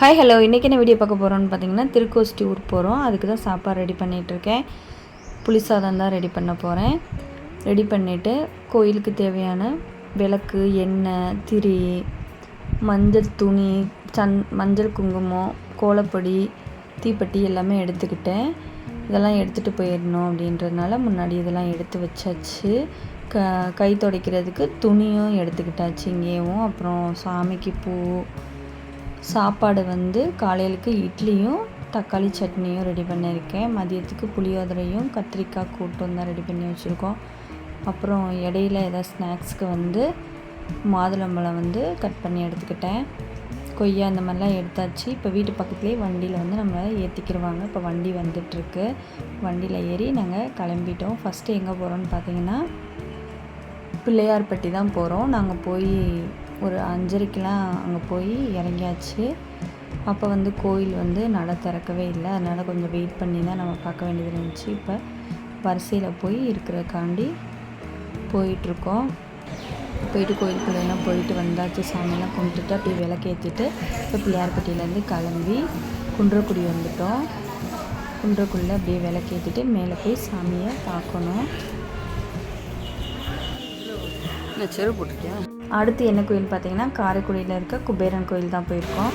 Hi hello, இன்றைக்கி என்ன video பார்க்க போகிறோன்னு பார்த்தீங்கன்னா திருக்கோஷ்டி ஊர் போகிறோம். அதுக்கு தான் சாப்பாடு ரெடி பண்ணிகிட்ருக்கேன். புளி சாதம் தான் ரெடி பண்ண போகிறேன். ரெடி பண்ணிவிட்டு கோயிலுக்கு தேவையான விளக்கு, எண்ணெய், திரி, மஞ்சள் துணி, மஞ்சள் குங்குமம், கோலப்பொடி, தீப்பெட்டி எல்லாமே எடுத்துக்கிட்டேன். இதெல்லாம் எடுத்துகிட்டு போயிடணும் அப்படின்றதுனால முன்னாடி இதெல்லாம் எடுத்து வச்சாச்சு. கை துடைக்கிறதுக்கு துணியும் எடுத்துக்கிட்டாச்சு இங்கேயும். அப்புறம் சாமிக்கு பூ, சாப்பாடு காலையிலுக்கு இட்லியும் தக்காளி சட்னியும் ரெடி பண்ணியிருக்கேன். மதியத்துக்கு புளியோதரையும் கத்திரிக்காய் கூட்டும் தான் ரெடி பண்ணி வச்சுருக்கோம். அப்புறம் இடையில ஏதாவது ஸ்நாக்ஸுக்கு மாதுளம்பழம் கட் பண்ணி எடுத்துக்கிட்டேன். கொய்யா அந்த மாதிரிலாம் எடுத்தாச்சு. இப்போ வீட்டு பக்கத்துலேயே வண்டியில் நம்ம ஏற்றிக்கிடுவாங்க. இப்போ வண்டி வந்துட்டுருக்கு. வண்டியில் ஏறி நாங்கள் கிளம்பிட்டோம். ஃபஸ்ட்டு எங்கே போகிறோன்னு பார்த்தீங்கன்னா பிள்ளையார்பட்டி தான் போகிறோம். நாங்கள் போய் ஒரு 5:30க்கெலாம் அங்கே போய் இறங்கியாச்சு. அப்போ கோயில் நடை திறக்கவே இல்லை. அதனால் கொஞ்சம் வெயிட் பண்ணி தான் நம்ம பார்க்க வேண்டியது இருந்துச்சு. இப்போ வரிசையில் போய் இருக்கிறதுக்காண்டி போயிட்டுருக்கோம். போயிட்டு கோயிலுக்குள்ளெல்லாம் போயிட்டு வந்தாச்சு. சாமியெல்லாம் கும்பிட்டுட்டு அப்படியே விளக்கேற்றிட்டு இப்போ பிள்ளையார்பட்டியிலேருந்து கிளம்பி குன்றக்குடி வந்துட்டோம். குன்றக்குள்ளே அப்படியே விளக்கேற்றிட்டு மேலே போய் சாமியை பார்க்கணும். நான் செரு போட்டிருக்கேன். அடுத்து என்ன கோயில் பார்த்தீங்கன்னா காரைக்குடியில் இருக்க குபேரன் கோயில் தான் போயிருக்கோம்.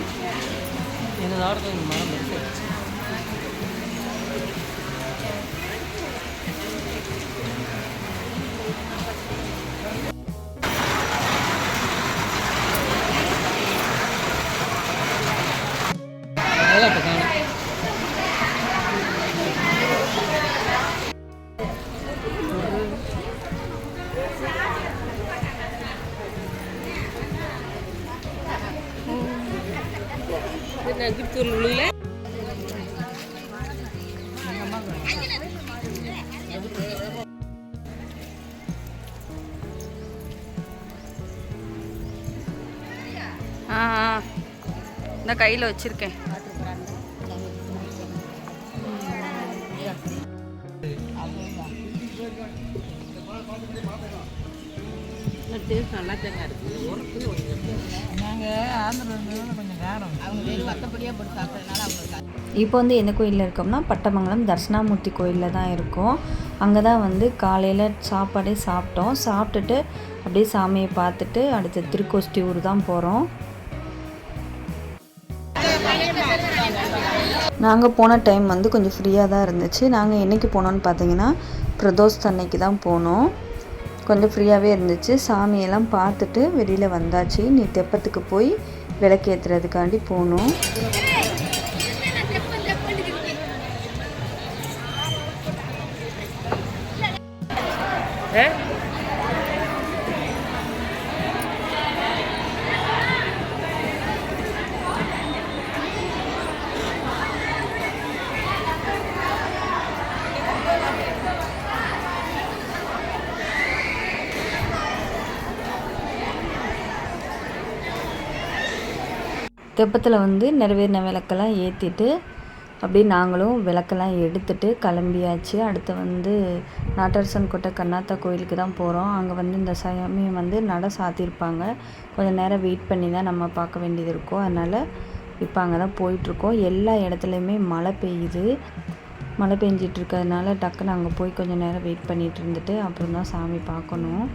இந்த கையில் வச்சுருக்கேன். நல்லா தேங்காய் இருக்குது. நாங்கள் ஆந்திராவில் கொஞ்சம் வேணும். அவங்க வெறும் வத்தப்படியாக போட்டு சாப்பிட்றதுனால அவங்க. இப்போ எந்த கோயிலில் இருக்கோம்னா பட்டமங்கலம் தர்ஷனாமூர்த்தி கோயிலில் தான் இருக்கோம். அங்கே தான் காலையில் சாப்பாடே சாப்பிட்டோம். சாப்பிட்டுட்டு அப்படியே சாமியை பார்த்துட்டு அடுத்து திருக்கோஷ்டி ஊர் தான் போகிறோம். நாங்கள் போன டைம் கொஞ்சம் ஃப்ரீயாக தான் இருந்துச்சு. நாங்கள் என்றைக்கு போனோன்னு பார்த்தீங்கன்னா பிரதோஷ் அன்னைக்கு தான் போனோம். கொஞ்சம் ஃப்ரீயாகவே இருந்துச்சு. சாமியெல்லாம் பார்த்துட்டு வெளியில் வந்தாச்சு. நீ தெப்பத்துக்கு போய் விளக்கேற்றுறதுக்காண்டி போகணும். தெப்பத்தில் நிறைவேறின விளக்கெல்லாம் ஏற்றிட்டு அப்படியே நாங்களும் விளக்கெல்லாம் எடுத்துகிட்டு கிளம்பியாச்சு. அடுத்து நாட்டரசன் கோட்டை கண்ணாத்தா கோயிலுக்கு தான் போகிறோம். அங்கே இந்த சாமியை நடை சாத்தியிருப்பாங்க. கொஞ்சம் நேரம் வெயிட் பண்ணி தான் நம்ம பார்க்க வேண்டியது இருக்கும். அதனால் இப்போ அங்கே தான் போயிட்டுருக்கோம். எல்லா இடத்துலையுமே மழை பெய்யுது. மழை பெஞ்சிட்ருக்கிறதுனால டக்குன்னு அங்கே போய் கொஞ்சம் நேரம் வெயிட் பண்ணிகிட்டு இருந்துட்டு அப்புறம் தான் சாமி பார்க்கணும்.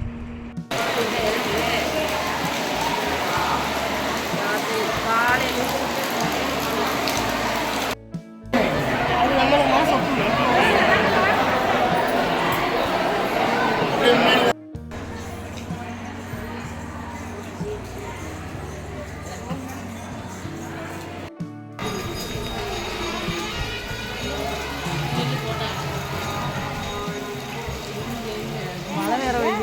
மழை வேற வந்து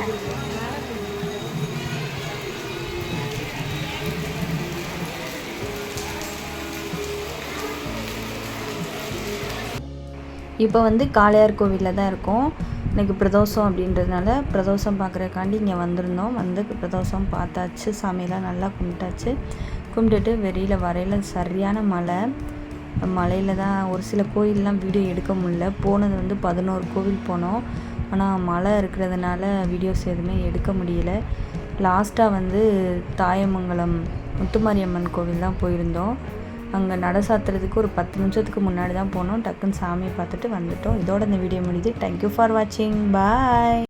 இப்போ காளையார் கோவிலில் தான் இருக்கோம். இன்றைக்கி பிரதோஷம் அப்படின்றதுனால பிரதோஷம் பார்க்குறதுக்காண்டி இங்கே வந்திருந்தோம். பிரதோஷம் பார்த்தாச்சு. சாமியெல்லாம் நல்லா கும்பிட்டாச்சு. கும்பிட்டுட்டு வெளியில் வரையில் சரியான மழை. மழையில் தான் ஒரு சில கோயிலெலாம் வீடியோ எடுக்க முடியல. போனது 11 கோவில் போனோம். ஆனால் மழை இருக்கிறதுனால வீடியோஸ் எதுவுமே எடுக்க முடியல. லாஸ்ட்டாக தாயமங்கலம் முத்துமாரியம்மன் கோவில் தான் போயிருந்தோம். அங்கே நட சாத்துறதுக்கு ஒரு 10 நிமிஷத்துக்கு முன்னாடி தான் போனோம். டக்குன்னு சாமியை பார்த்துட்டு வந்துட்டோம். இதோட இந்த வீடியோ முடியுது. தேங்க்யூ ஃபார் வாட்சிங். பாய்.